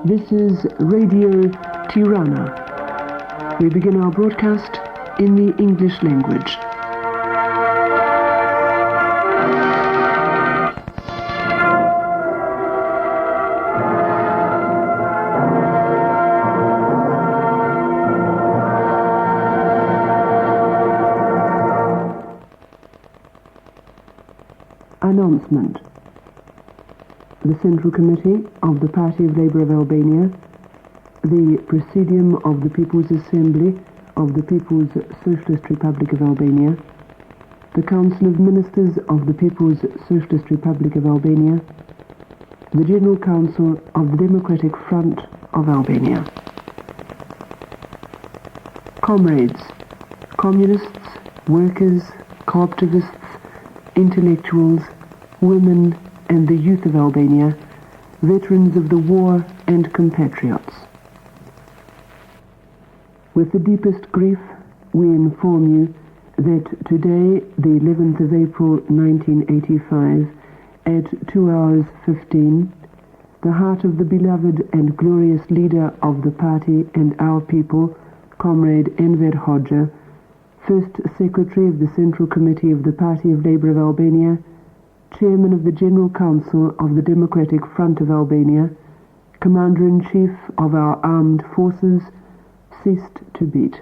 This is Radio Tirane. We begin our broadcast in the English language. Announcement. The Central Committee of the Party of Labour of Albania, the Presidium of the People's Assembly of the People's Socialist Republic of Albania, the Council of Ministers of the People's Socialist Republic of Albania, the General Council of the Democratic Front of Albania. Comrades, communists, workers, co-optivists, intellectuals, women and the youth of Albania, veterans of the war and compatriots. With the deepest grief, we inform you that today, the 11th of April 1985, at 2 hours 15, the heart of the beloved and glorious leader of the party and our people, Comrade Enver Hoxha, First Secretary of the Central Committee of the Party of Labour of Albania, Chairman of the General Council of the Democratic Front of Albania, Commander-in-Chief of our armed forces, ceased to beat.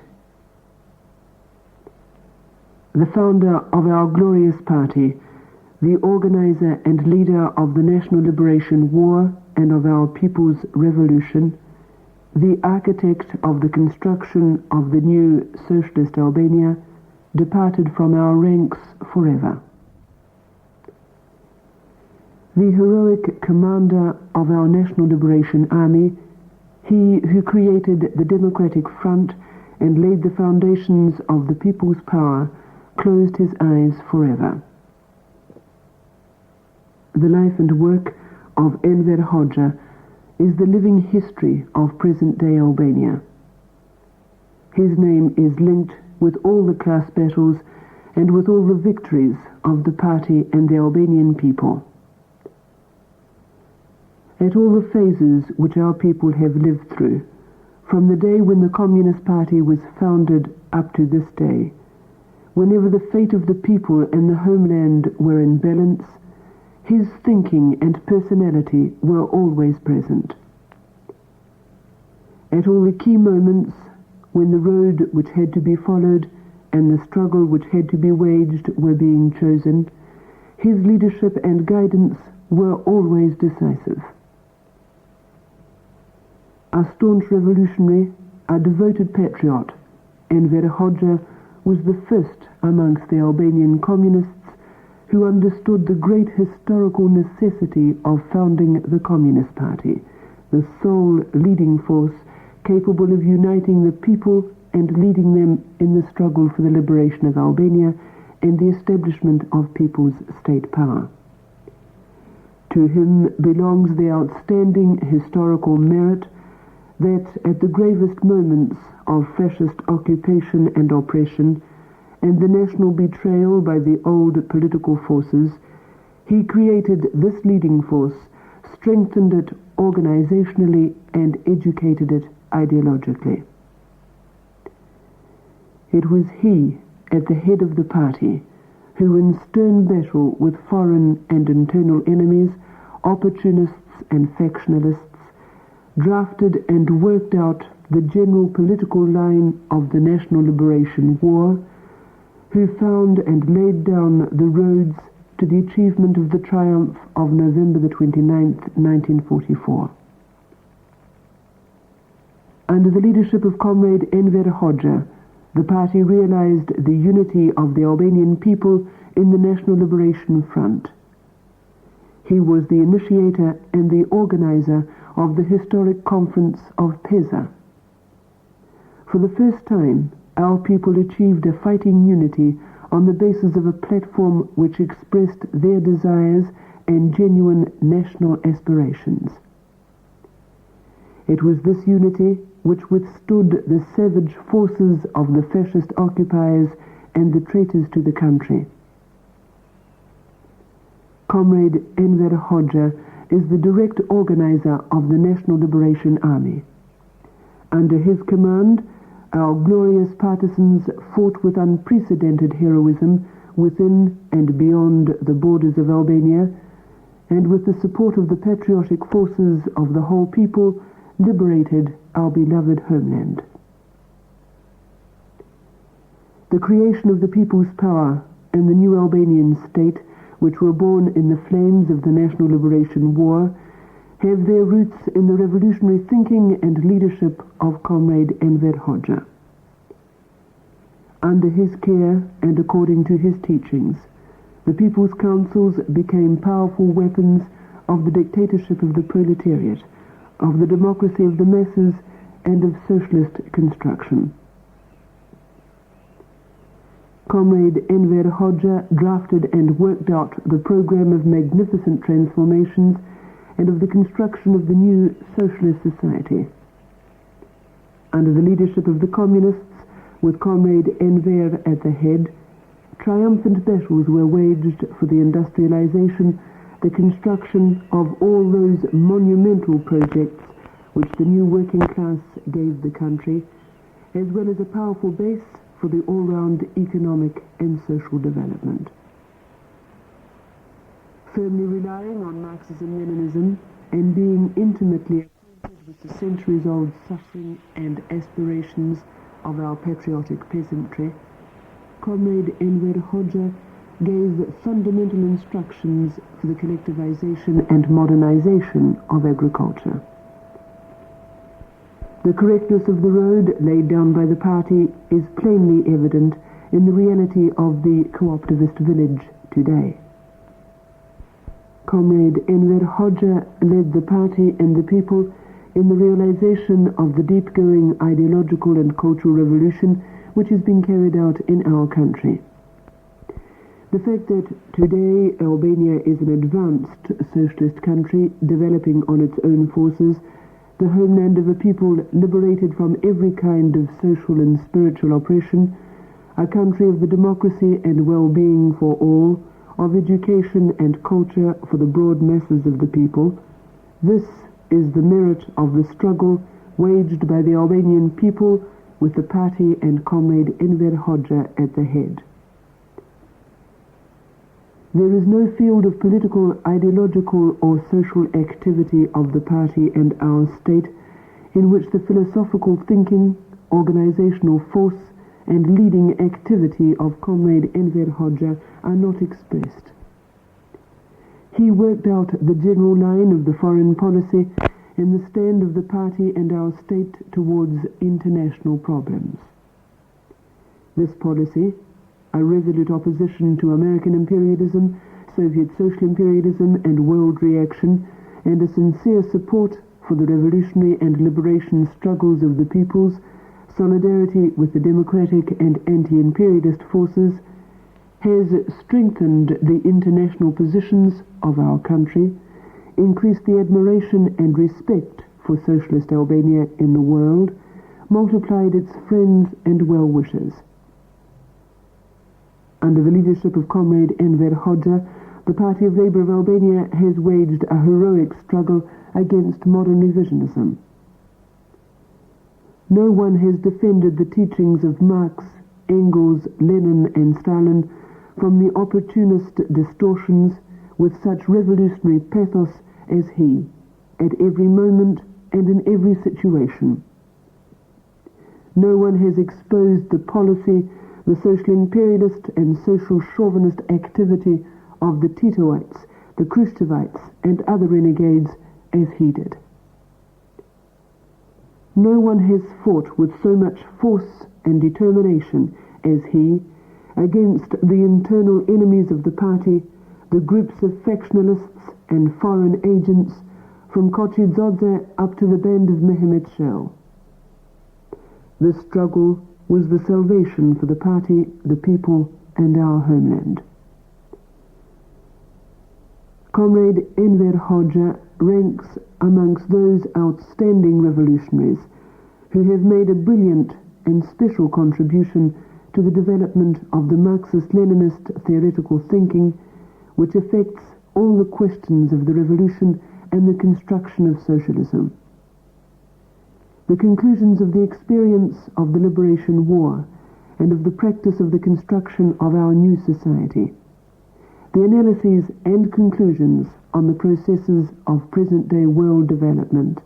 The founder of our glorious party, the organizer and leader of the National Liberation War and of our people's revolution, the architect of the construction of the new socialist Albania, departed from our ranks forever. The heroic commander of our National Liberation Army, he who created the Democratic Front and laid the foundations of the people's power, closed his eyes forever. The life and work of Enver Hoxha is the living history of present-day Albania. His name is linked with all the class battles and with all the victories of the party and the Albanian people. At all the phases which our people have lived through, from the day when the Communist Party was founded up to this day, whenever the fate of the people and the homeland were in balance, his thinking and personality were always present. At all the key moments, when the road which had to be followed and the struggle which had to be waged were being chosen, his leadership and guidance were always decisive. A staunch revolutionary, a devoted patriot, Enver Hoxha was the first amongst the Albanian communists who understood the great historical necessity of founding the Communist Party, the sole leading force capable of uniting the people and leading them in the struggle for the liberation of Albania and the establishment of people's state power. To him belongs the outstanding historical merit that at the gravest moments of fascist occupation and oppression and the national betrayal by the old political forces, he created this leading force, strengthened it organizationally, and educated it ideologically. It was he, at the head of the party, who in stern battle with foreign and internal enemies, opportunists and factionalists, drafted and worked out the general political line of the National Liberation War, who found and laid down the roads to the achievement of the triumph of November the 29th, 1944. Under the leadership of Comrade Enver Hoxha, the party realized the unity of the Albanian people in the National Liberation Front. He was the initiator and the organizer of the historic conference of Pesa. For the first time, our people achieved a fighting unity on the basis of a platform which expressed their desires and genuine national aspirations. It was this unity which withstood the savage forces of the fascist occupiers and the traitors to the country. Comrade Enver Hoxha is the direct organizer of the National Liberation Army. Under his command, our glorious partisans fought with unprecedented heroism within and beyond the borders of Albania, and with the support of the patriotic forces of the whole people, liberated our beloved homeland. The creation of the People's Power and the new Albanian state, which were born in the flames of the National Liberation War, have their roots in the revolutionary thinking and leadership of Comrade Enver Hoxha. Under his care and according to his teachings, the People's Councils became powerful weapons of the dictatorship of the proletariat, of the democracy of the masses, and of socialist construction. Comrade Enver Hoxha drafted and worked out the program of magnificent transformations and of the construction of the new socialist society. Under the leadership of the communists, with Comrade Enver at the head, triumphant battles were waged for the industrialization, the construction of all those monumental projects which the new working class gave the country, as well as a powerful base for the all-round economic and social development. Firmly relying on Marxism-Leninism and being intimately acquainted with the centuries-old suffering and aspirations of our patriotic peasantry, Comrade Enver Hoxha gave fundamental instructions for the collectivization and modernization of agriculture. The correctness of the road laid down by the party is plainly evident in the reality of the cooperativist village today. Comrade Enver Hoxha led the party and the people in the realization of the deep-going ideological and cultural revolution which is being carried out in our country. The fact that today Albania is an advanced socialist country developing on its own forces, the homeland of a people liberated from every kind of social and spiritual oppression, a country of the democracy and well-being for all, of education and culture for the broad masses of the people, this is the merit of the struggle waged by the Albanian people with the party and Comrade Enver Hoxha at the head. There is no field of political, ideological or social activity of the party and our state in which the philosophical thinking, organizational force and leading activity of Comrade Enver Hoxha are not expressed. He worked out the general line of the foreign policy and the stand of the party and our state towards international problems. This policy, a resolute opposition to American imperialism, Soviet social imperialism and world reaction, and a sincere support for the revolutionary and liberation struggles of the peoples, solidarity with the democratic and anti-imperialist forces, has strengthened the international positions of our country, increased the admiration and respect for socialist Albania in the world, multiplied its friends and well-wishers. Under the leadership of Comrade Enver Hoxha, the Party of Labour of Albania has waged a heroic struggle against modern revisionism. No one has defended the teachings of Marx, Engels, Lenin and Stalin from the opportunist distortions with such revolutionary pathos as he, at every moment and in every situation. No one has exposed the policy, the social imperialist and social chauvinist activity of the Titoites, the Khrushchevites and other renegades as he did. No one has fought with so much force and determination as he against the internal enemies of the party, the groups of factionalists and foreign agents from Kochidzodze up to the band of Mehmet Shell. This struggle was the salvation for the party, the people and our homeland. Comrade Enver Hoxha ranks amongst those outstanding revolutionaries who have made a brilliant and special contribution to the development of the Marxist-Leninist theoretical thinking which affects all the questions of the revolution and the construction of socialism. The conclusions of the experience of the Liberation War and of the practice of the construction of our new society. The analyses and conclusions on the processes of present-day world development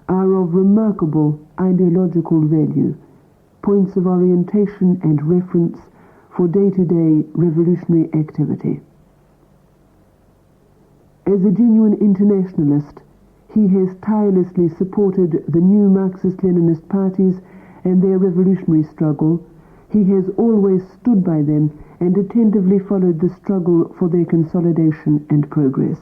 are of remarkable ideological value, points of orientation and reference for day-to-day revolutionary activity. As a genuine internationalist, he has tirelessly supported the new Marxist-Leninist parties and their revolutionary struggle. He has always stood by them and attentively followed the struggle for their consolidation and progress.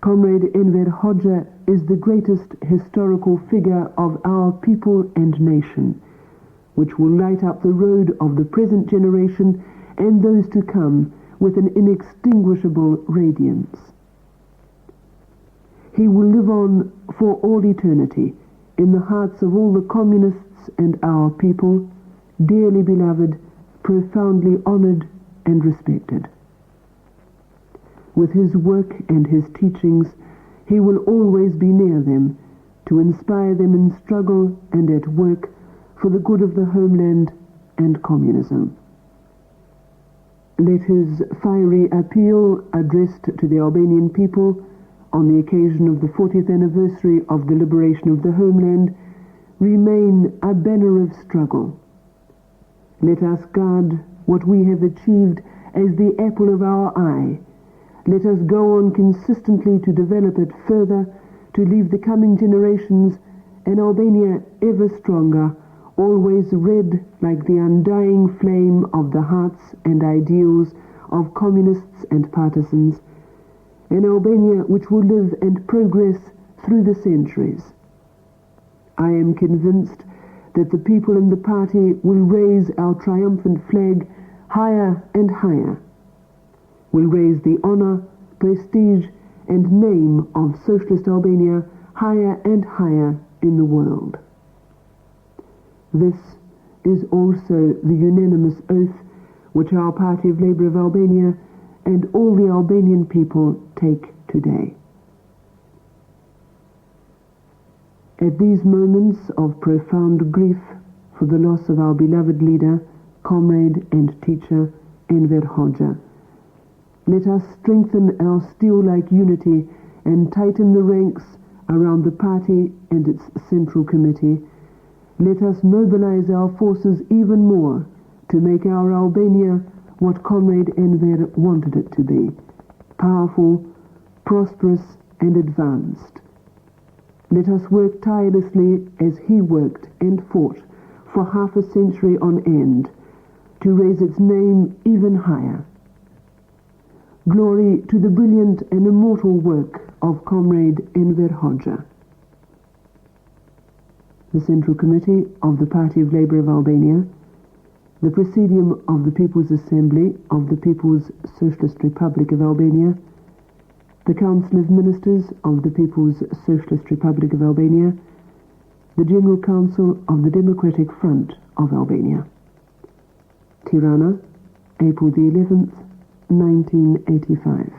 Comrade Enver Hoxha is the greatest historical figure of our people and nation, which will light up the road of the present generation and those to come with an inextinguishable radiance. He will live on for all eternity in the hearts of all the communists and our people, dearly beloved, profoundly honored and respected. With his work and his teachings, he will always be near them to inspire them in struggle and at work for the good of the homeland and communism. Let his fiery appeal addressed to the Albanian people on the occasion of the 40th anniversary of the liberation of the homeland remain a banner of struggle. Let us guard what we have achieved as the apple of our eye. Let us go on consistently to develop it further, to leave the coming generations an Albania ever stronger, always red like the undying flame of the hearts and ideals of communists and partisans, an Albania which will live and progress through the centuries. I am convinced that the people and the party will raise our triumphant flag higher and higher, will raise the honor, prestige and name of Socialist Albania higher and higher in the world. This is also the unanimous oath which our Party of Labour of Albania and all the Albanian people take today. At these moments of profound grief for the loss of our beloved leader, comrade and teacher, Enver Hoxha, let us strengthen our steel-like unity and tighten the ranks around the party and its central committee. Let us mobilize our forces even more to make our Albania what Comrade Enver wanted it to be: powerful, prosperous and advanced. Let us work tirelessly as he worked and fought for half a century on end to raise its name even higher. Glory to the brilliant and immortal work of Comrade Enver Hoxha. The Central Committee of the Party of Labour of Albania, the Presidium of the People's Assembly of the People's Socialist Republic of Albania, the Council of Ministers of the People's Socialist Republic of Albania, the General Council of the Democratic Front of Albania. Tirana, April the 11th, 1985.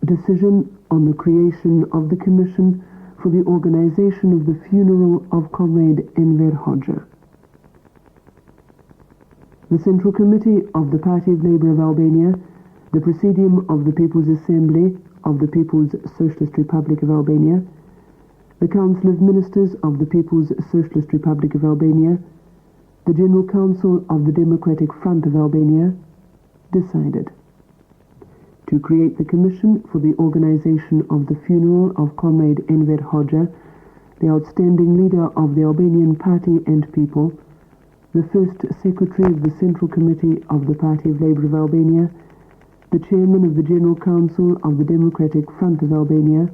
Decision on the creation of the Commission for the organization of the funeral of Comrade Enver Hoxha. The Central Committee of the Party of Labour of Albania, the Presidium of the People's Assembly of the People's Socialist Republic of Albania, the Council of Ministers of the People's Socialist Republic of Albania, the General Council of the Democratic Front of Albania, decided to create the Commission for the organization of the funeral of Comrade Enver Hoxha, the outstanding leader of the Albanian Party and People, the first Secretary of the Central Committee of the Party of Labour of Albania, the Chairman of the General Council of the Democratic Front of Albania,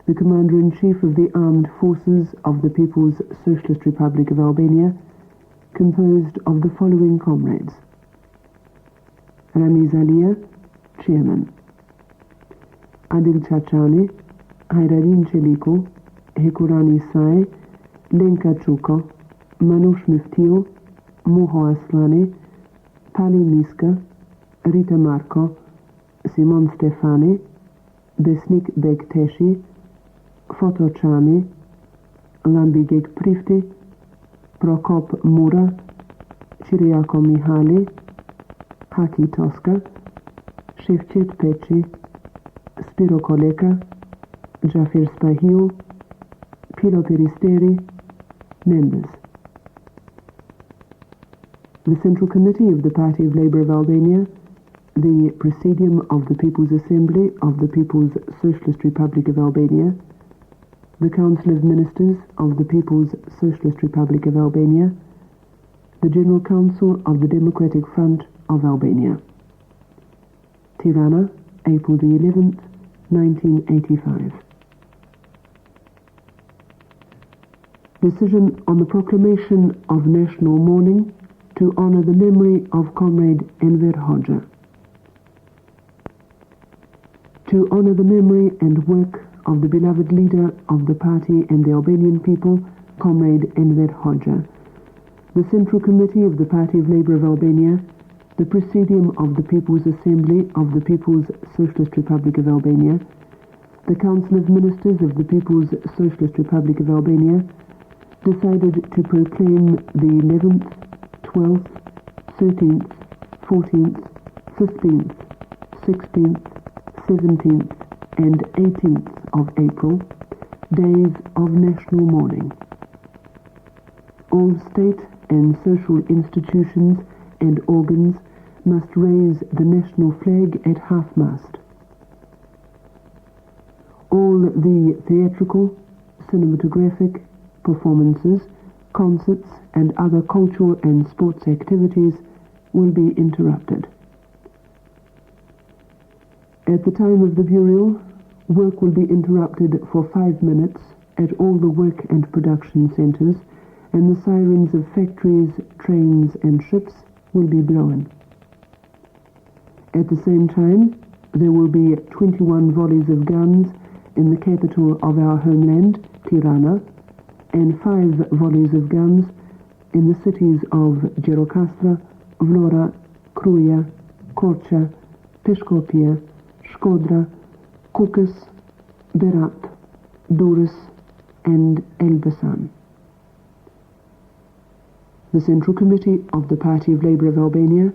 the Commander-in-Chief of the Armed Forces of the People's Socialist Republic of Albania, composed of the following comrades: Ramiz Alia, Chairman; Adil Chachani, Hayradin Cheliko, Hekurani Sai, Lenka Chuko, Manush Miftiu, Muho Aslani, Pali Miska, Rita Marko, Simon Stefani, Besnik Bekteshi, Fotochani, Lambigek Prifti, Prokop Mura, Chiriako Mihali, Haki Toska, Shevchet Pechi, Spiro Koleka, Jafir Spahiu, Pilo Peristeri, members. The Central Committee of the Party of Labour of Albania, the Presidium of the People's Assembly of the People's Socialist Republic of Albania, the Council of Ministers of the People's Socialist Republic of Albania, the General Council of the Democratic Front of Albania. Tirana, April the 11th, 1985. Decision on the proclamation of national mourning to honor the memory of Comrade Enver Hoxha. To honor the memory and work of the beloved leader of the party and the Albanian people, Comrade Enver Hoxha, the Central Committee of the Party of Labour of Albania, the Presidium of the People's Assembly of the People's Socialist Republic of Albania, the Council of Ministers of the People's Socialist Republic of Albania, decided to proclaim the 11th, 12th, 13th, 14th, 15th, 16th, 17th and 18th of April, days of national mourning. All state and social institutions and organs must raise the national flag at half-mast. All the theatrical, cinematographic, performances, concerts and other cultural and sports activities will be interrupted. At the time of the burial, work will be interrupted for 5 minutes at all the work and production centres, and the sirens of factories, trains and ships will be blown. At the same time, there will be 21 volleys of guns in the capital of our homeland, Tirana, and 5 volleys of guns in the cities of Gjirokastra, Vlora, Kruja, Korça, Peshkopje, Shkodra, Kukës, Berat, Durrës, and Elbasan. The Central Committee of the Party of Labour of Albania,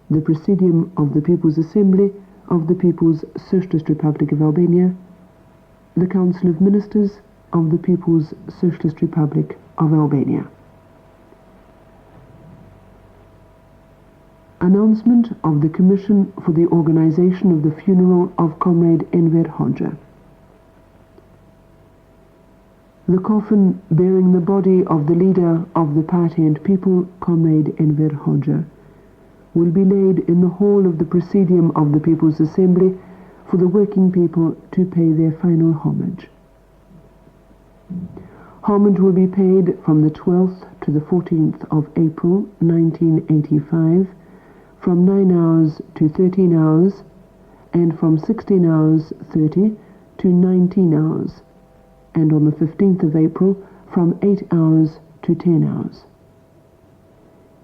the Presidium of the People's Assembly of the People's Socialist Republic of Albania, the Council of Ministers of the People's Socialist Republic of Albania. Announcement of the Commission for the Organization of the Funeral of Comrade Enver Hoxha. The coffin bearing the body of the leader of the party and people, Comrade Enver Hoxha, will be laid in the hall of the Presidium of the People's Assembly for the working people to pay their final homage. Homage will be paid from the 12th to the 14th of April 1985, from 9 hours to 13 hours, and from 16 hours 30 to 19 hours, and on the 15th of April from 8 hours to 10 hours.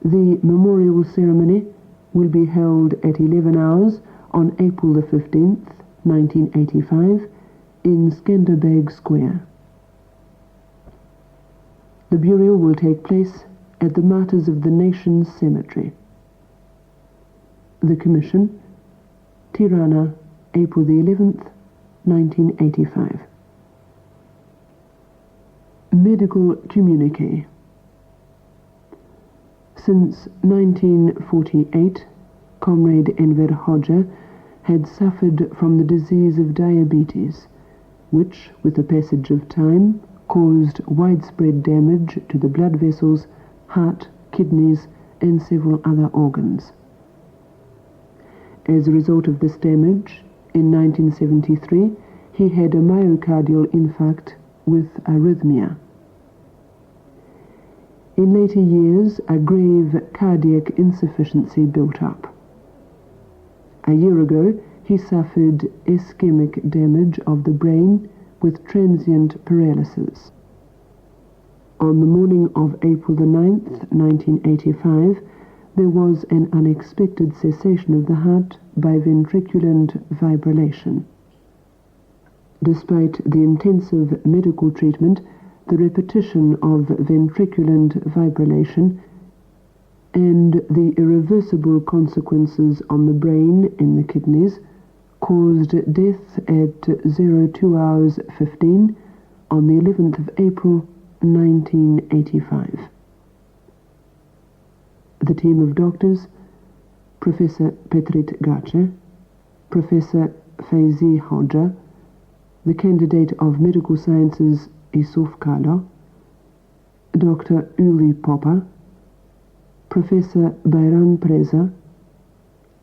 The memorial ceremony will be held at 11 hours on April the 15th, 1985, in Skanderbeg Square. The burial will take place at the Martyrs of the Nations Cemetery. The Commission, Tirana, April the 11th, 1985. Medical communique. Since 1948, Comrade Enver Hoxha had suffered from the disease of diabetes, which, with the passage of time, caused widespread damage to the blood vessels, heart, kidneys, and several other organs. As a result of this damage, in 1973, he had a myocardial infarct with arrhythmia. In later years, a grave cardiac insufficiency built up. A year ago, he suffered ischemic damage of the brain with transient paralysis. On the morning of April the 9th, 1985, there was an unexpected cessation of the heart by ventriculant fibrillation. Despite the intensive medical treatment, the repetition of ventriculant fibrillation and the irreversible consequences on the brain and the kidneys caused death at 02 hours 15 on the 11th of April 1985. The team of doctors, Professor Petrit Gace, Professor Faizi Hoxha, the candidate of medical sciences Isuf Kalo, Dr. Uli Popper, Professor Bayram Preza,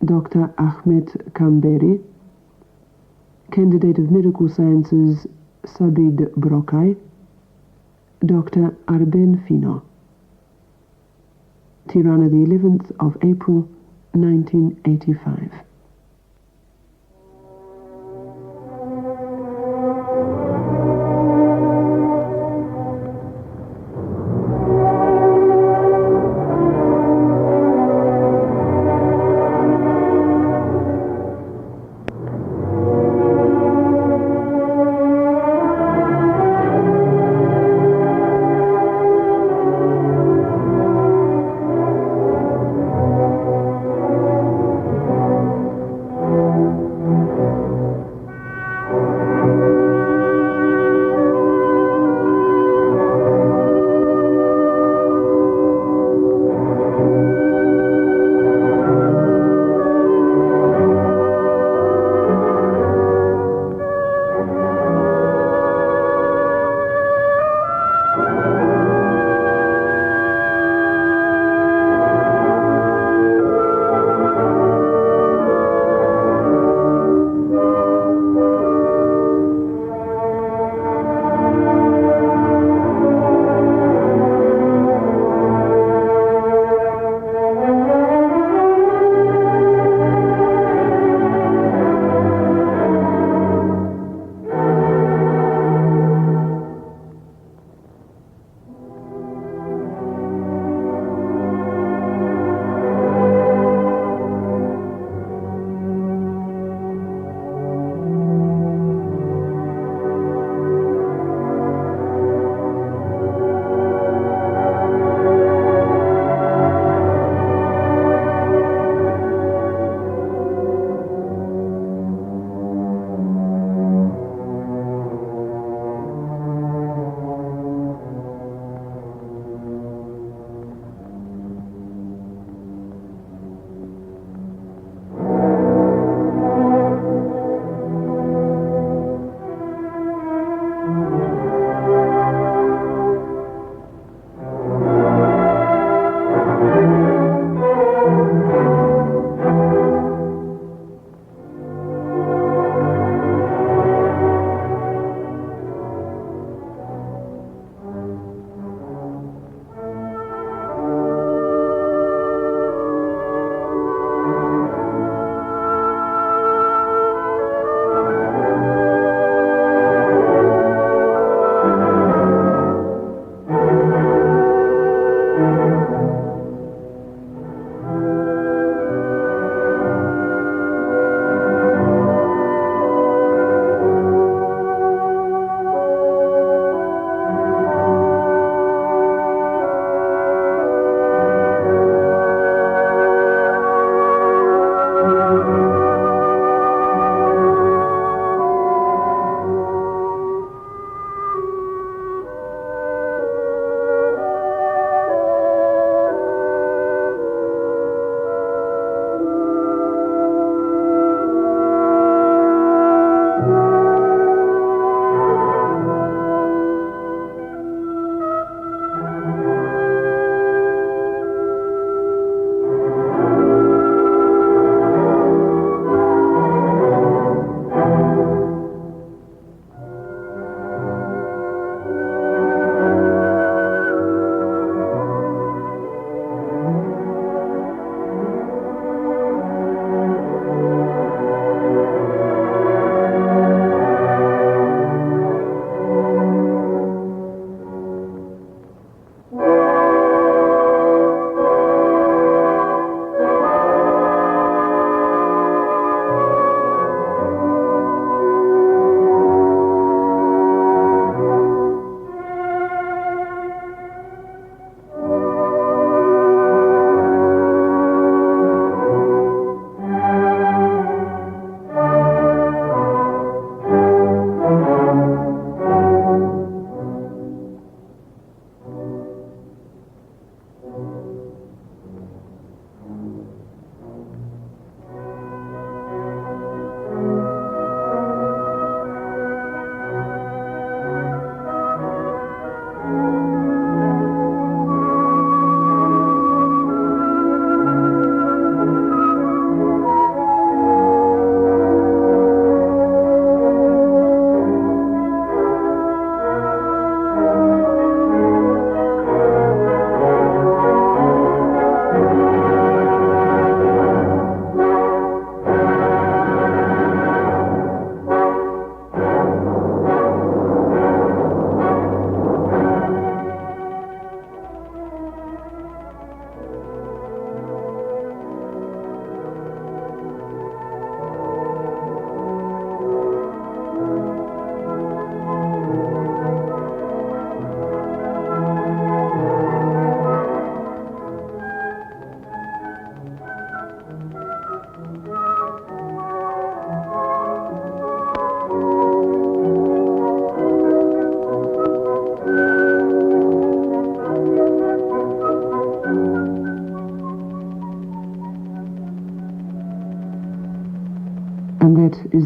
Dr. Ahmet Kamberi, candidate of medical sciences Sabid Brokai, Dr. Arben Fino. Tirana, the 11th of April, 1985.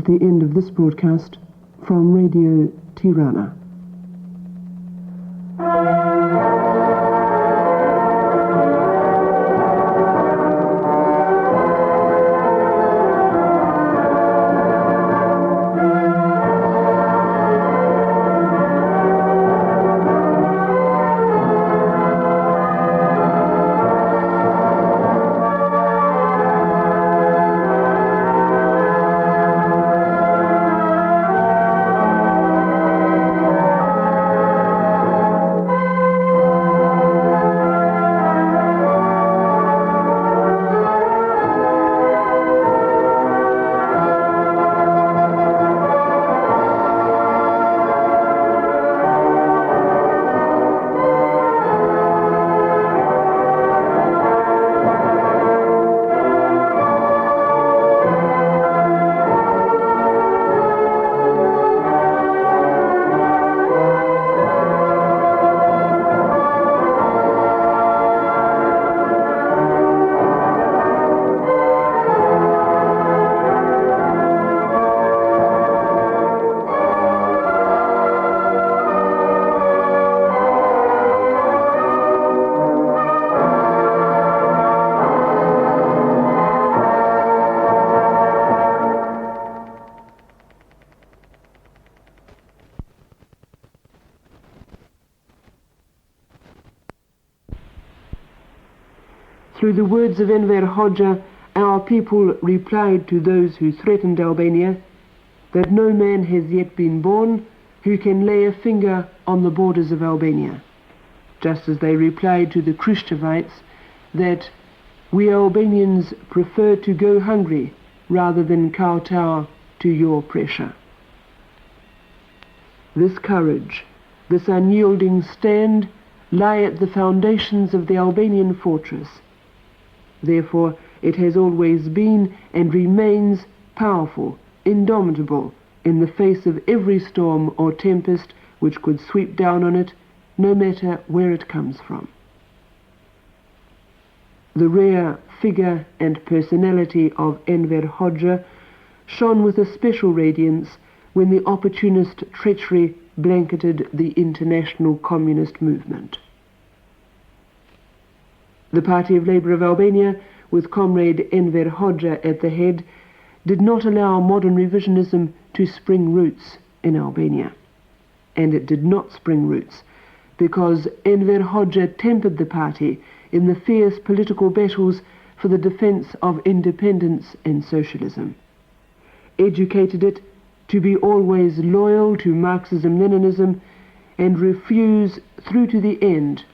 is the end of this broadcast from Radio Tirane. Through the words of Enver Hoxha, our people replied to those who threatened Albania that no man has yet been born who can lay a finger on the borders of Albania, just as they replied to the Khrushchevites that we Albanians prefer to go hungry rather than kowtow to your pressure. This courage, this unyielding stand lie at the foundations of the Albanian fortress. Therefore, it has always been and remains powerful, indomitable, in the face of every storm or tempest which could sweep down on it, no matter where it comes from. The rare figure and personality of Enver Hoxha shone with a special radiance when the opportunist treachery blanketed the international communist movement. The Party of Labour of Albania, with Comrade Enver Hoxha at the head, did not allow modern revisionism to spring roots in Albania. And it did not spring roots because Enver Hoxha tempered the party in the fierce political battles for the defence of independence and socialism, educated it to be always loyal to Marxism-Leninism and refuse through to the end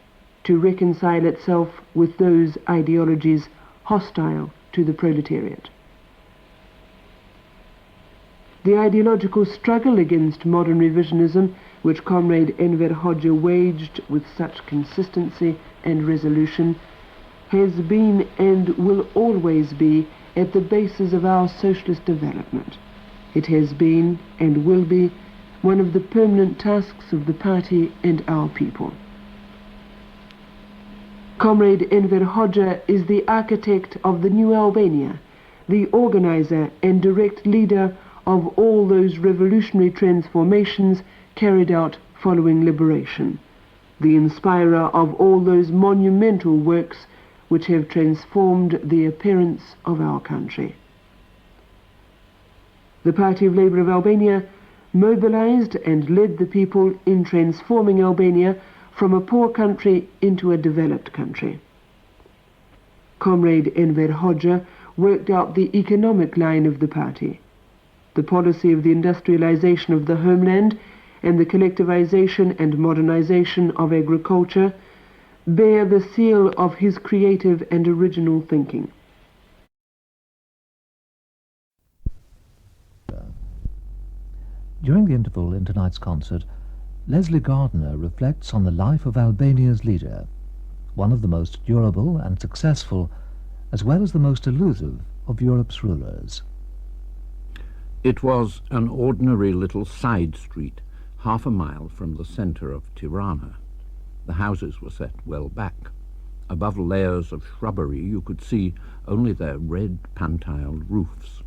to reconcile itself with those ideologies hostile to the proletariat. The ideological struggle against modern revisionism, which Comrade Enver Hoxha waged with such consistency and resolution, has been and will always be at the basis of our socialist development. It has been and will be one of the permanent tasks of the party and our people. Comrade Enver Hoxha is the architect of the new Albania, the organizer and direct leader of all those revolutionary transformations carried out following liberation, the inspirer of all those monumental works which have transformed the appearance of our country. The Party of Labour of Albania mobilized and led the people in transforming Albania from a poor country into a developed country. Comrade Enver Hoxha worked out the economic line of the party. The policy of the industrialization of the homeland and the collectivization and modernization of agriculture bear the seal of his creative and original thinking. During the interval in tonight's concert, Leslie Gardner reflects on the life of Albania's leader, one of the most durable and successful, as well as the most elusive of Europe's rulers. It was an ordinary little side street, half a mile from the centre of Tirana. The houses were set well back. Above layers of shrubbery you could see only their red pantiled roofs.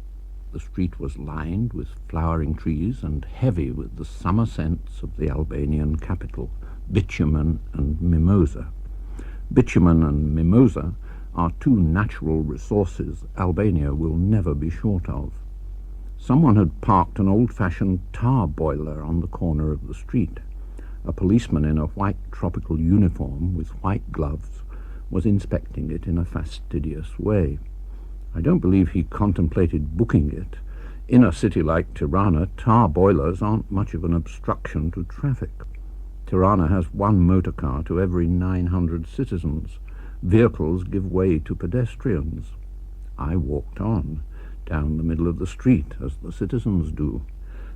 The street was lined with flowering trees and heavy with the summer scents of the Albanian capital, bitumen and mimosa. Bitumen and mimosa are two natural resources Albania will never be short of. Someone had parked an old-fashioned tar boiler on the corner of the street. A policeman in a white tropical uniform with white gloves was inspecting it in a fastidious way. I don't believe he contemplated booking it. In a city like Tirana, tar boilers aren't much of an obstruction to traffic. Tirana has one motor car to every 900 citizens. Vehicles give way to pedestrians. I walked on, down the middle of the street, as the citizens do,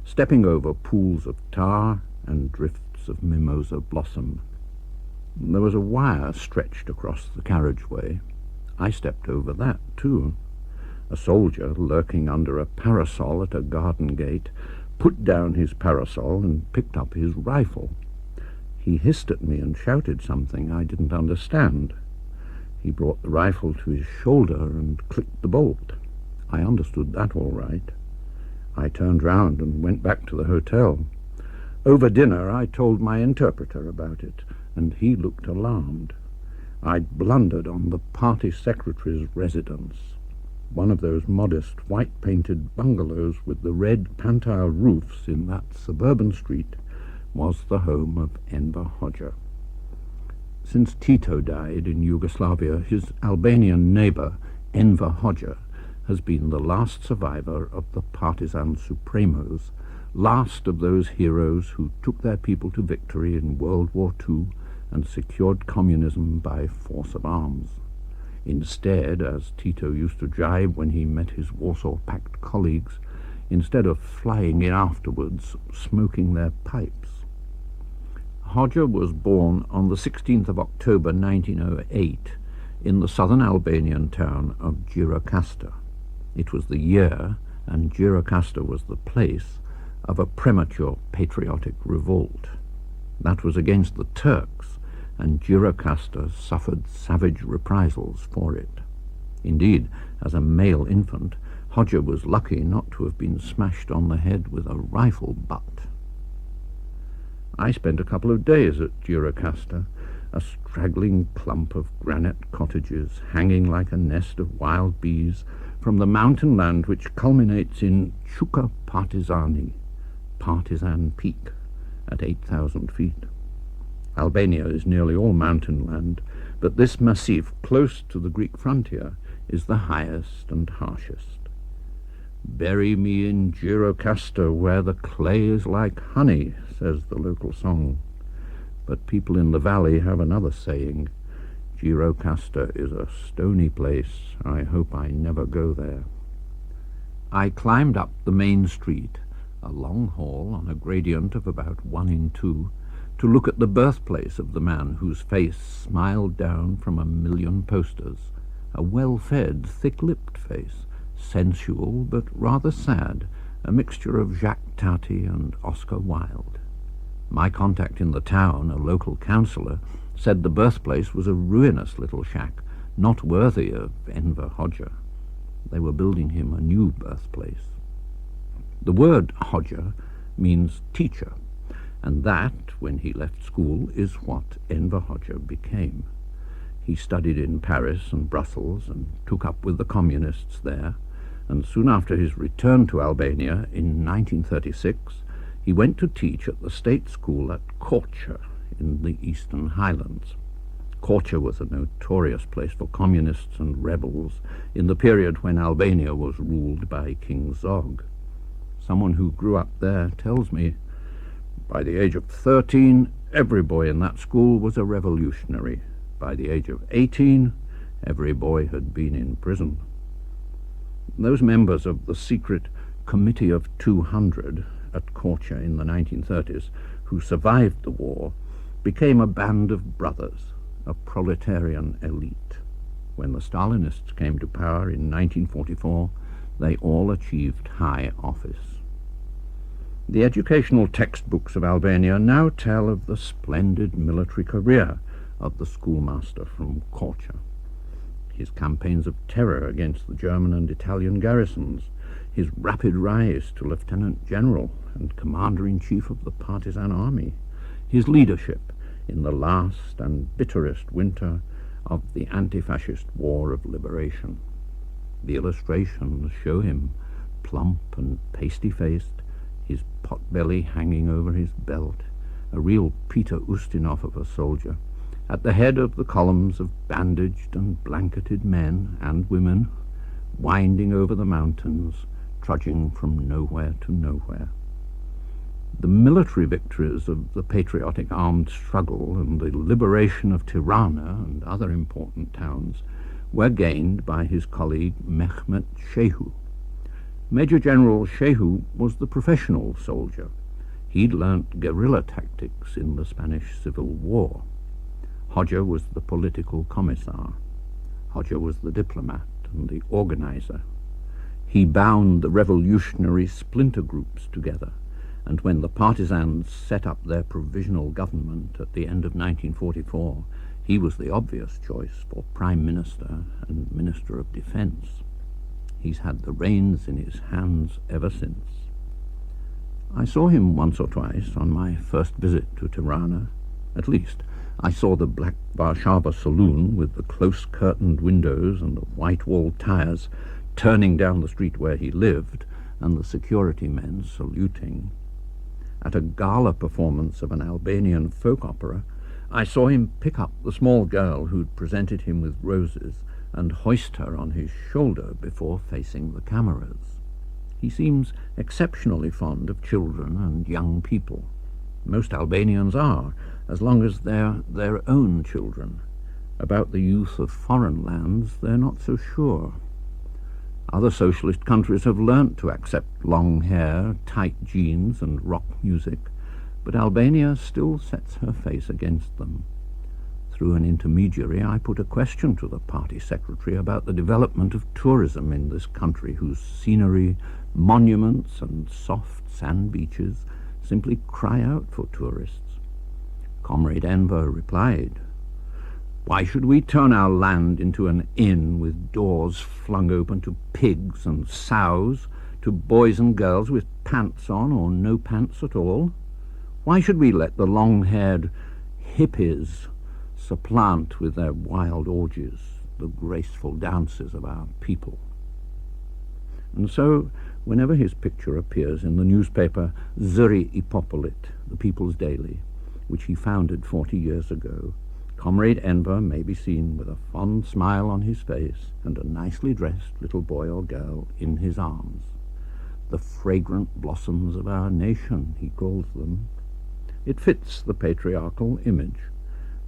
stepping over pools of tar and drifts of mimosa blossom. There was a wire stretched across the carriageway. I stepped over that, too. A soldier, lurking under a parasol at a garden gate, put down his parasol and picked up his rifle. He hissed at me and shouted something I didn't understand. He brought the rifle to his shoulder and clicked the bolt. I understood that all right. I turned round and went back to the hotel. Over dinner I told my interpreter about it, and he looked alarmed. I'd blundered on the party secretary's residence. One of those modest white-painted bungalows with the red pantile roofs in that suburban street was the home of Enver Hoxha. Since Tito died in Yugoslavia, his Albanian neighbour, Enver Hoxha, has been the last survivor of the partisan supremos, last of those heroes who took their people to victory in World War II and secured communism by force of arms. Instead, as Tito used to jibe when he met his Warsaw Pact colleagues, instead of flying in afterwards, smoking their pipes. Hoxha was born on the 16th of October 1908 in the southern Albanian town of Gjirokastër. It was the year, and Gjirokastër was the place, of a premature patriotic revolt. That was against the Turks, and Gjirokastër suffered savage reprisals for it. Indeed, as a male infant, Hoxha was lucky not to have been smashed on the head with a rifle butt. I spent a couple of days at Gjirokastër, a straggling clump of granite cottages hanging like a nest of wild bees from the mountain land which culminates in Čuka Partizani, Partisan Peak, at 8,000 feet. Albania is nearly all mountain land, but this massif close to the Greek frontier is the highest and harshest. "Bury me in Gjirokastër where the clay is like honey," says the local song. But people in the valley have another saying: "Gjirokastër is a stony place. I hope I never go there." I climbed up the main street, a long hall on a gradient of about 1:2, to look at the birthplace of the man whose face smiled down from 1,000,000 posters, a well-fed, thick-lipped face, sensual but rather sad, a mixture of Jacques Tati and Oscar Wilde. My contact in the town, a local councillor, said the birthplace was a ruinous little shack, not worthy of Enver Hoxha. They were building him a new birthplace. The word Hoxha means teacher, and that, when he left school, is what Enver Hoxha became. He studied in Paris and Brussels and took up with the communists there, and soon after his return to Albania in 1936, he went to teach at the state school at Korçë in the Eastern Highlands. Korçë was a notorious place for communists and rebels in the period when Albania was ruled by King Zog. Someone who grew up there tells me, by the age of 13, every boy in that school was a revolutionary. By the age of 18, every boy had been in prison. Those members of the secret Committee of 200 at Korçë in the 1930s, who survived the war, became a band of brothers, a proletarian elite. When the Stalinists came to power in 1944, they all achieved high office. The educational textbooks of Albania now tell of the splendid military career of the schoolmaster from Korçë, his campaigns of terror against the German and Italian garrisons, his rapid rise to Lieutenant General and Commander-in-Chief of the partisan army, his leadership in the last and bitterest winter of the anti-fascist war of liberation. The illustrations show him plump and pasty-faced, his pot-belly hanging over his belt, a real Peter Ustinov of a soldier, at the head of the columns of bandaged and blanketed men and women, winding over the mountains, trudging from nowhere to nowhere. The military victories of the patriotic armed struggle and the liberation of Tirana and other important towns were gained by his colleague Mehmet Shehu. Major General Shehu was the professional soldier. He'd learnt guerrilla tactics in the Spanish Civil War. Hoxha was the political commissar. Hoxha was the diplomat and the organizer. He bound the revolutionary splinter groups together, and when the partisans set up their provisional government at the end of 1944, he was the obvious choice for Prime Minister and Minister of Defence. He's had the reins in his hands ever since. I saw him once or twice on my first visit to Tirana. At least, I saw the black Warszawa saloon with the close-curtained windows and the white-walled tires turning down the street where he lived, and the security men saluting. At a gala performance of an Albanian folk opera, I saw him pick up the small girl who'd presented him with roses and hoist her on his shoulder before facing the cameras. He seems exceptionally fond of children and young people. Most Albanians are, as long as they're their own children. About the youth of foreign lands, they're not so sure. Other socialist countries have learnt to accept long hair, tight jeans and rock music, but Albania still sets her face against them. Through an intermediary, I put a question to the party secretary about the development of tourism in this country, whose scenery, monuments and soft sand beaches simply cry out for tourists. Comrade Enver replied, "Why should we turn our land into an inn with doors flung open to pigs and sows, to boys and girls with pants on or no pants at all? Why should we let the long-haired hippies supplant with their wild orgies the graceful dances of our people?" And so, whenever his picture appears in the newspaper Zuri i Popolit, the People's Daily, which he founded 40 years ago, Comrade Enver may be seen with a fond smile on his face and a nicely dressed little boy or girl in his arms. The fragrant blossoms of our nation, he calls them. It fits the patriarchal image,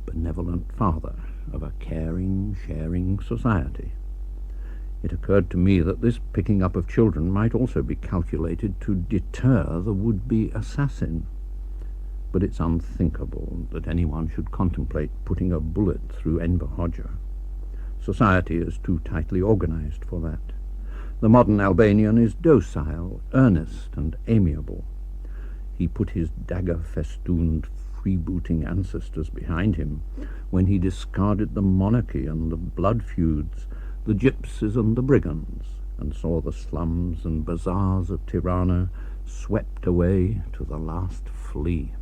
benevolent father of a caring, sharing society. It occurred to me that this picking up of children might also be calculated to deter the would-be assassin. But it's unthinkable that anyone should contemplate putting a bullet through Enver Hoxha. Society is too tightly organized for that. The modern Albanian is docile, earnest, and amiable. He put his dagger-festooned freebooting ancestors behind him when he discarded the monarchy and the blood feuds, the gypsies and the brigands, and saw the slums and bazaars of Tirana swept away to the last flea.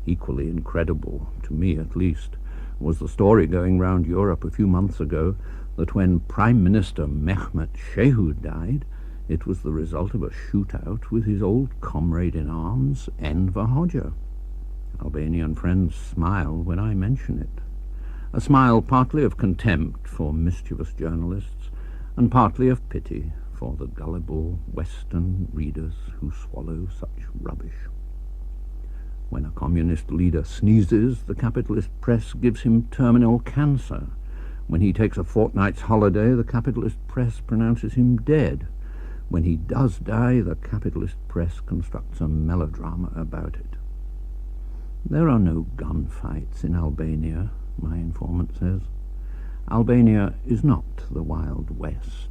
Equally incredible, to me at least, was the story going round Europe a few months ago that when Prime Minister Mehmet Shehu died, it was the result of a shootout with his old comrade in arms, Enver Hoxha. Albanian friends smile when I mention it. A smile partly of contempt for mischievous journalists, and partly of pity for the gullible Western readers who swallow such rubbish. When a communist leader sneezes, the capitalist press gives him terminal cancer. When he takes a fortnight's holiday, the capitalist press pronounces him dead. When he does die, the capitalist press constructs a melodrama about it. There are no gunfights in Albania, my informant says. Albania is not the Wild West.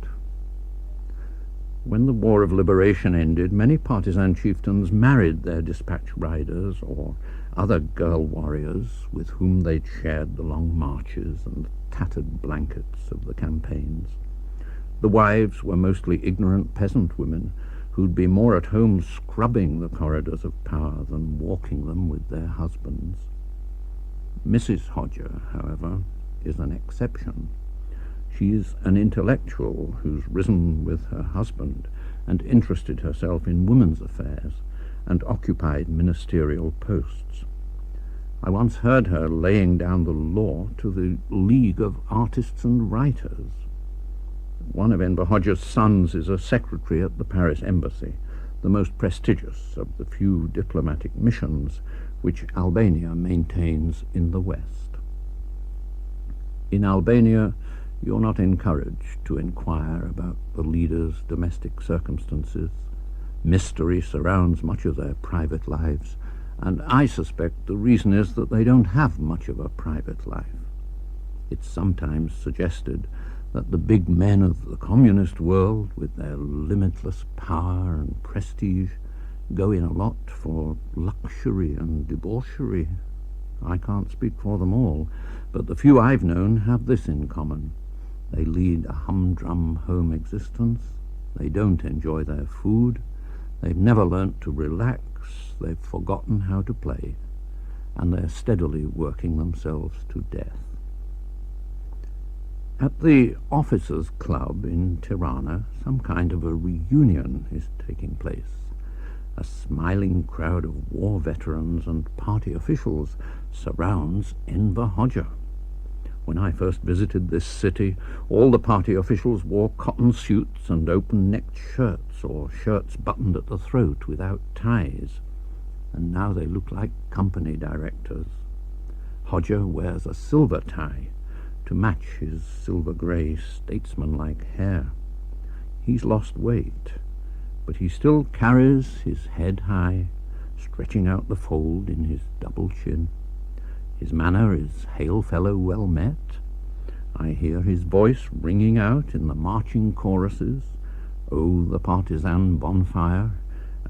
When the War of Liberation ended, many partisan chieftains married their dispatch riders or other girl warriors with whom they'd shared the long marches and tattered blankets of the campaigns. The wives were mostly ignorant peasant women who'd be more at home scrubbing the corridors of power than walking them with their husbands. Mrs. Hoxha, however, is an exception. She's an intellectual who's risen with her husband and interested herself in women's affairs and occupied ministerial posts. I once heard her laying down the law to the League of Artists and Writers. One of Enver Hoxha's sons is a secretary at the Paris embassy, the most prestigious of the few diplomatic missions which Albania maintains in the West. In Albania, you're not encouraged to inquire about the leader's domestic circumstances. Mystery surrounds much of their private lives, and I suspect the reason is that they don't have much of a private life. It's sometimes suggested that the big men of the communist world, with their limitless power and prestige, go in a lot for luxury and debauchery. I can't speak for them all, but the few I've known have this in common. They lead a humdrum home existence. They don't enjoy their food. They've never learnt to relax. They've forgotten how to play. And they're steadily working themselves to death. At the Officers' Club in Tirane, some kind of a reunion is taking place. A smiling crowd of war veterans and party officials surrounds Enver Hoxha. When I first visited this city, all the party officials wore cotton suits and open-necked shirts, or shirts buttoned at the throat without ties. And now they look like company directors. Hoxha wears a silver tie to match his silver-grey, statesman-like hair. He's lost weight, but he still carries his head high, stretching out the fold in his double chin. His manner is hail fellow well met. I hear his voice ringing out in the marching choruses, "Oh, the partisan bonfire,"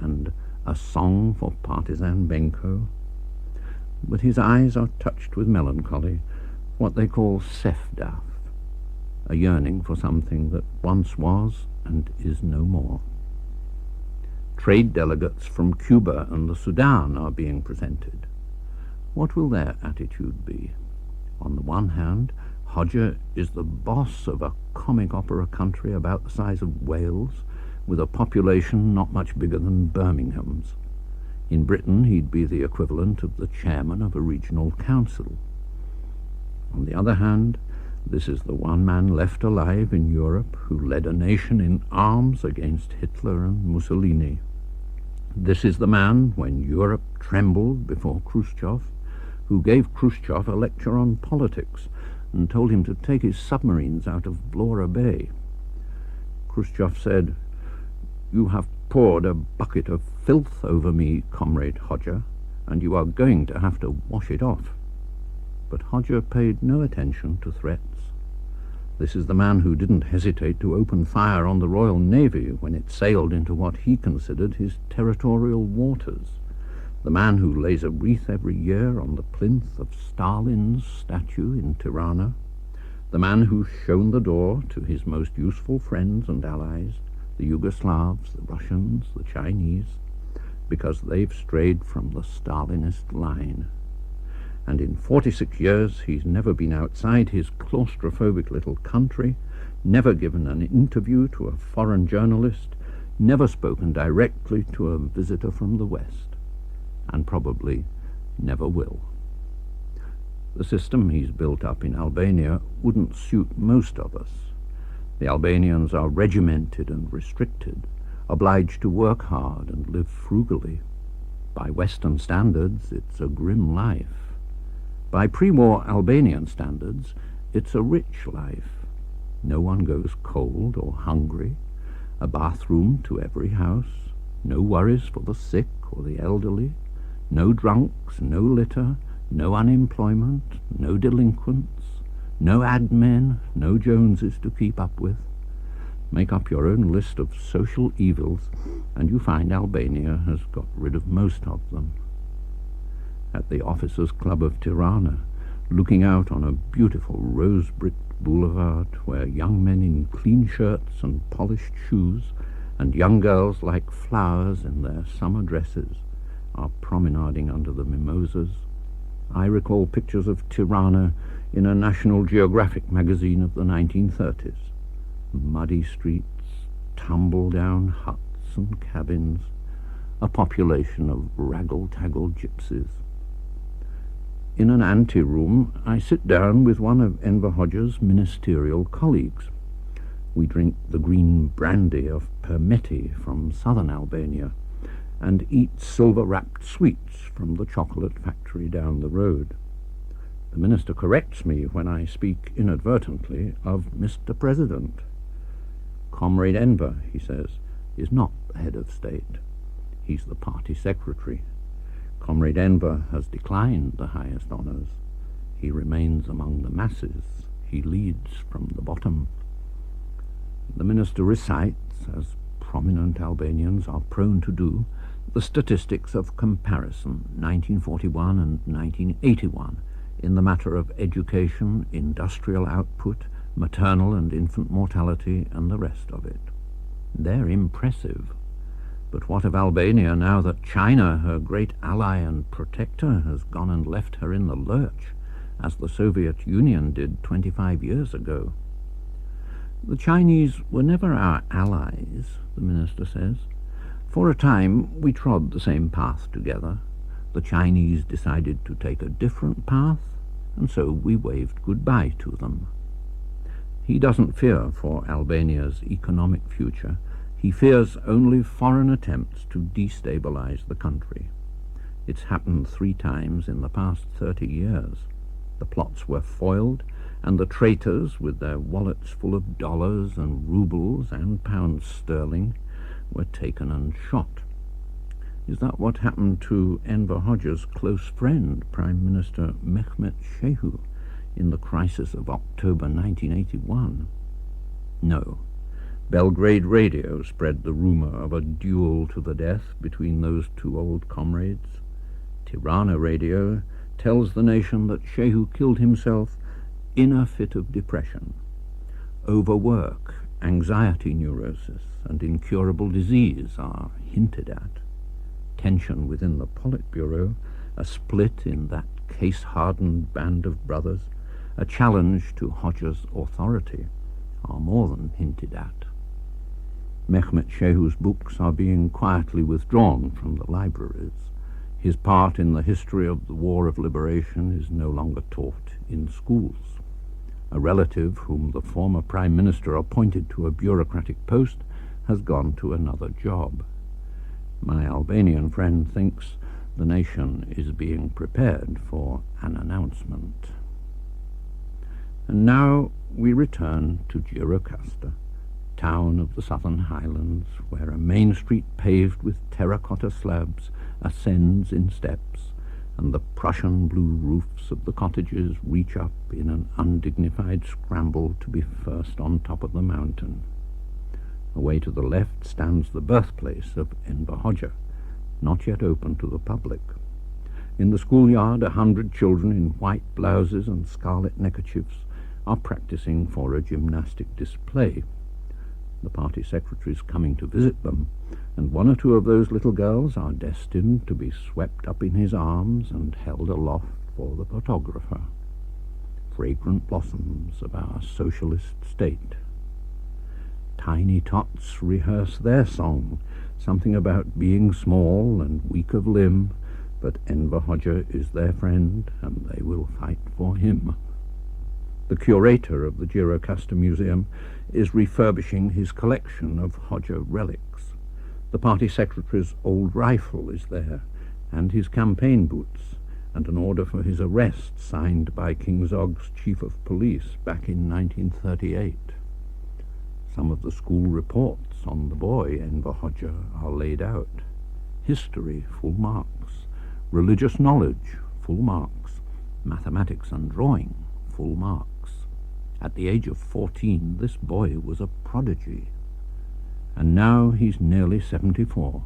and "A song for partisan Benko." But his eyes are touched with melancholy, what they call sefdaf, a yearning for something that once was and is no more. Trade delegates from Cuba and the Sudan are being presented. What will their attitude be? On the one hand, Hoxha is the boss of a comic opera country about the size of Wales, with a population not much bigger than Birmingham's. In Britain, he'd be the equivalent of the chairman of a regional council. On the other hand, this is the one man left alive in Europe who led a nation in arms against Hitler and Mussolini. This is the man, when Europe trembled before Khrushchev, who gave Khrushchev a lecture on politics and told him to take his submarines out of Vlora Bay. Khrushchev said, "You have poured a bucket of filth over me, Comrade Hoxha, and you are going to have to wash it off." But Hoxha paid no attention to threats. This is the man who didn't hesitate to open fire on the Royal Navy when it sailed into what he considered his territorial waters. The man who lays a wreath every year on the plinth of Stalin's statue in Tirana. The man who's shown the door to his most useful friends and allies, the Yugoslavs, the Russians, the Chinese, because they've strayed from the Stalinist line. And in 46 years he's never been outside his claustrophobic little country, never given an interview to a foreign journalist, never spoken directly to a visitor from the West, and probably never will. The system he's built up in Albania wouldn't suit most of us. The Albanians are regimented and restricted, obliged to work hard and live frugally. By Western standards, it's a grim life. By pre-war Albanian standards, it's a rich life. No one goes cold or hungry, a bathroom to every house, no worries for the sick or the elderly, no drunks, no litter, no unemployment, no delinquents, no admin, no Joneses to keep up with. Make up your own list of social evils, and you find Albania has got rid of most of them. At the Officers' Club of Tirane, looking out on a beautiful rose-bricked boulevard where young men in clean shirts and polished shoes and young girls like flowers in their summer dresses are promenading under the mimosas. I recall pictures of Tirana in a National Geographic magazine of the 1930s. Muddy streets, tumble-down huts and cabins, a population of raggle-taggle gypsies. In an ante-room, I sit down with one of Enver Hoxha's ministerial colleagues. We drink the green brandy of Permeti from southern Albania and eat silver-wrapped sweets from the chocolate factory down the road. The minister corrects me when I speak inadvertently of Mr. President. Comrade Enver, he says, is not the head of state. He's the party secretary. Comrade Enver has declined the highest honours. He remains among the masses. He leads from the bottom. The minister recites, as prominent Albanians are prone to do, the statistics of comparison, 1941 and 1981, in the matter of education, industrial output, maternal and infant mortality, and the rest of it. They're impressive. But what of Albania now that China, her great ally and protector, has gone and left her in the lurch, as the Soviet Union did 25 years ago? The Chinese were never our allies, the minister says. For a time we trod the same path together. The Chinese decided to take a different path, and so we waved goodbye to them. He doesn't fear for Albania's economic future. He fears only foreign attempts to destabilize the country. It's happened 3 times in the past 30 years. The plots were foiled, and the traitors, with their wallets full of dollars and rubles and pounds sterling, were taken and shot. Is that what happened to Enver Hoxha's close friend, Prime Minister Mehmet Shehu, in the crisis of October 1981? No. Belgrade radio spread the rumour of a duel to the death between those 2 old comrades. Tirana radio tells the nation that Shehu killed himself in a fit of depression. Overwork, anxiety neurosis, and incurable disease are hinted at. Tension within the Politburo, a split in that case-hardened band of brothers, a challenge to Hoxha's authority, are more than hinted at. Mehmet Shehu's books are being quietly withdrawn from the libraries. His part in the history of the War of Liberation is no longer taught in schools. A relative whom the former Prime Minister appointed to a bureaucratic post has gone to another job. My Albanian friend thinks the nation is being prepared for an announcement. And now we return to Gjirokastër, town of the southern highlands, where a main street paved with terracotta slabs ascends in steps, and the Prussian blue roofs of the cottages reach up in an undignified scramble to be first on top of the mountain. Away to the left stands the birthplace of Enver Hoxha, not yet open to the public. In the schoolyard, 100 children in white blouses and scarlet neckerchiefs are practicing for a gymnastic display. The party secretary's coming to visit them, and 1 or 2 of those little girls are destined to be swept up in his arms and held aloft for the photographer. Fragrant blossoms of our socialist state. Tiny tots rehearse their song, something about being small and weak of limb, but Enver Hoxha is their friend, and they will fight for him. The curator of the Gjirokastër Museum is refurbishing his collection of Hoxha relics. The party secretary's old rifle is there, and his campaign boots, and an order for his arrest signed by King Zog's chief of police back in 1938. Some of the school reports on the boy Enver Hoxha are laid out. History, full marks. Religious knowledge, full marks. Mathematics and drawing, full marks. At the age of 14, this boy was a prodigy. And now he's nearly 74,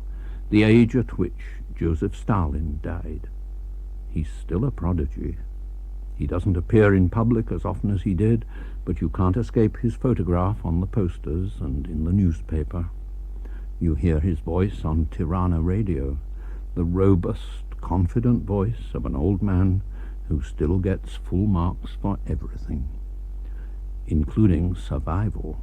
the age at which Joseph Stalin died. He's still a prodigy. He doesn't appear in public as often as he did, but you can't escape his photograph on the posters and in the newspaper. You hear his voice on Tirane radio, the robust, confident voice of an old man who still gets full marks for everything, including survival.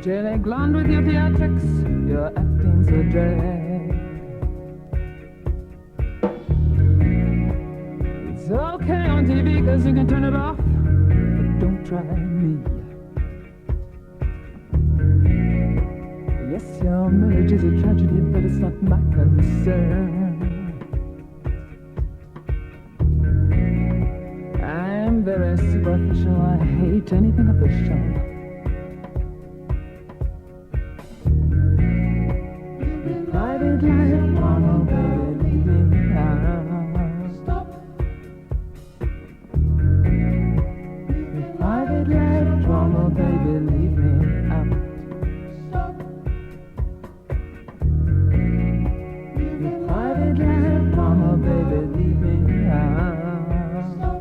Jelly blonde with your theatrics, your acting's a drag. It's okay on TV cause you can turn it off, but don't try me. Yes, your marriage is a tragedy, but it's not my concern. I'm very superficial, I hate anything official. Private life, mama, baby, leave me out. Stop. Private life, drama, baby, leave me out. Stop. Private life, mama, baby, leave me out. Stop.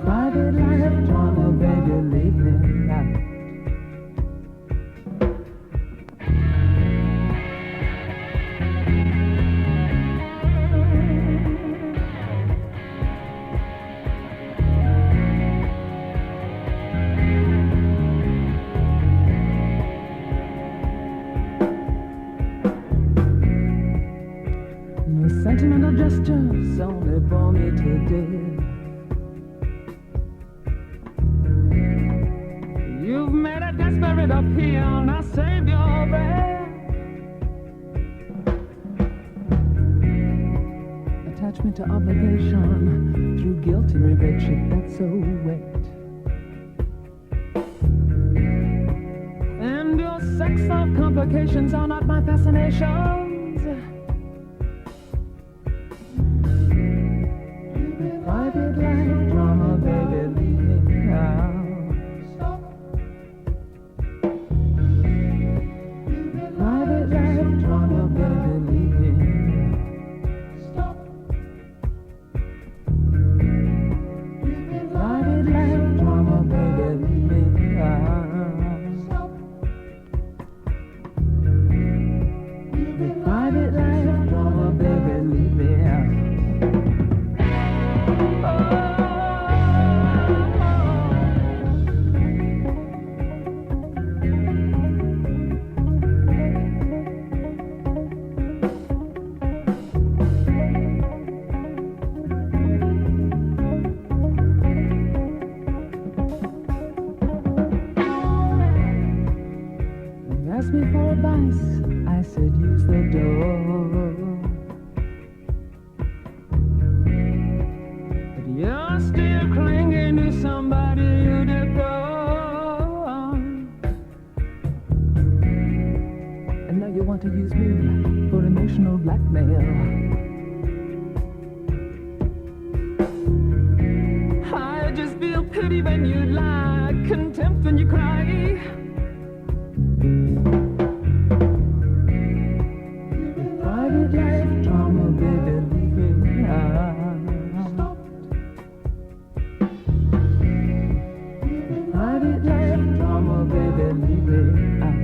Private life, drama, baby, leave me out. Sentimental gestures only bore me to death. You've made a desperate appeal, now save your breath. Attachment to obligation through guilt and regret, shit that's so wet. And your sex of complications are not my fascinations. Private life, drama, baby, leave me out. Stop. Private life, drama, baby, leave me. Stop. Private life, drama, baby, leave me out. Stop. Private life, drama, baby, leave me out. Asked me for advice, I said use the door. But you're still clinging to somebody you deplore. And now you want to use me for emotional blackmail. I just feel pity when you lie, contempt when you cry. Private life, drama, baby, leave me out. Stop. Private life, drama, baby, leave me out.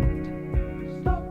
Stop.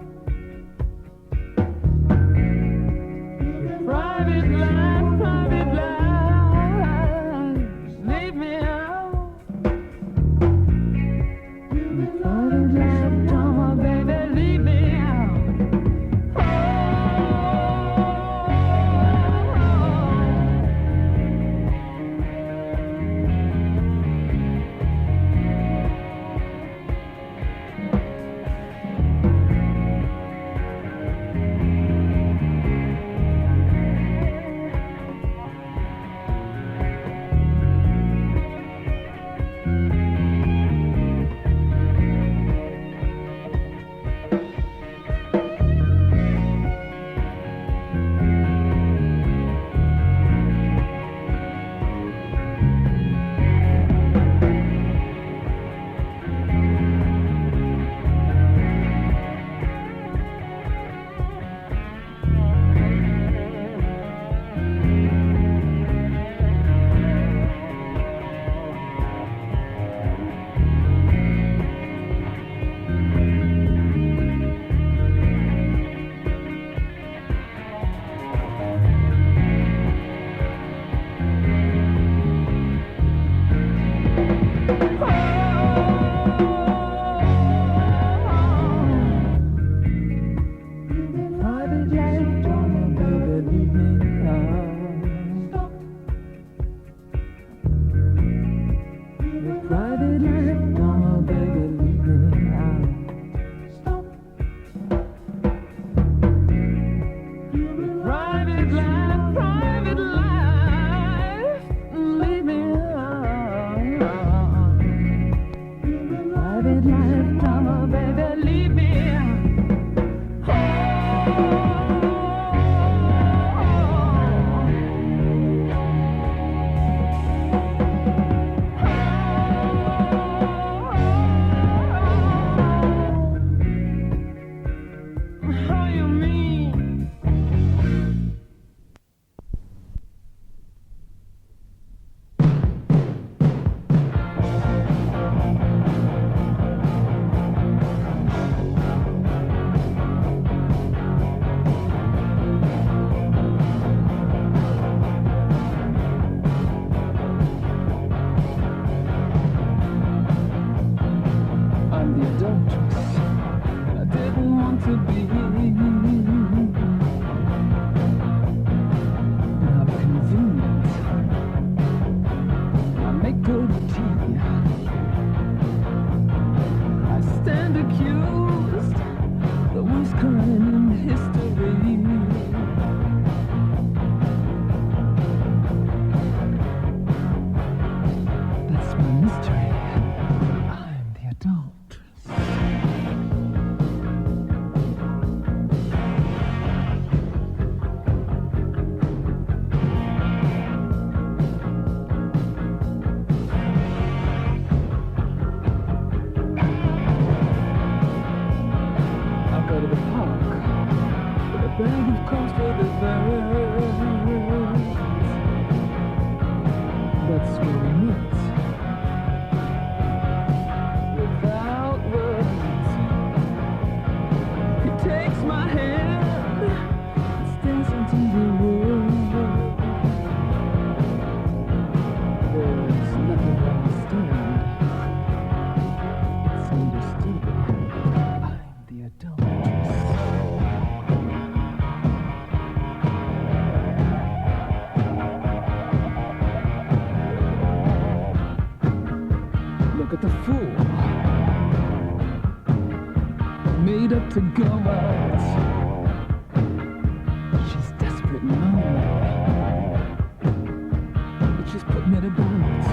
made up to go out. She's desperate and lonely, but she's put me to bounce.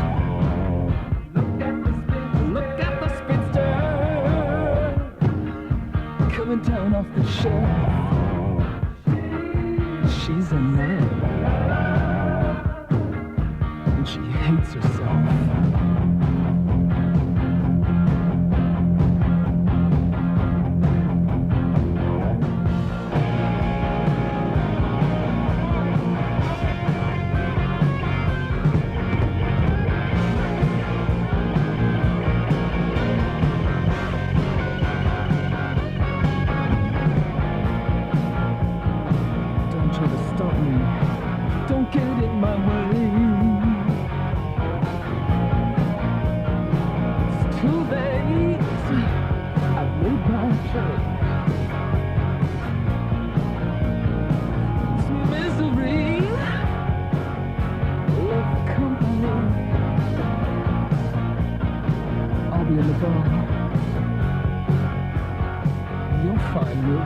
Look at the spinster coming down off the shelf. She's in love, and she hates herself. Don't get in my way. It's too late. I've made my choice. It's misery. Love company. I'll be in the bar. You'll find me.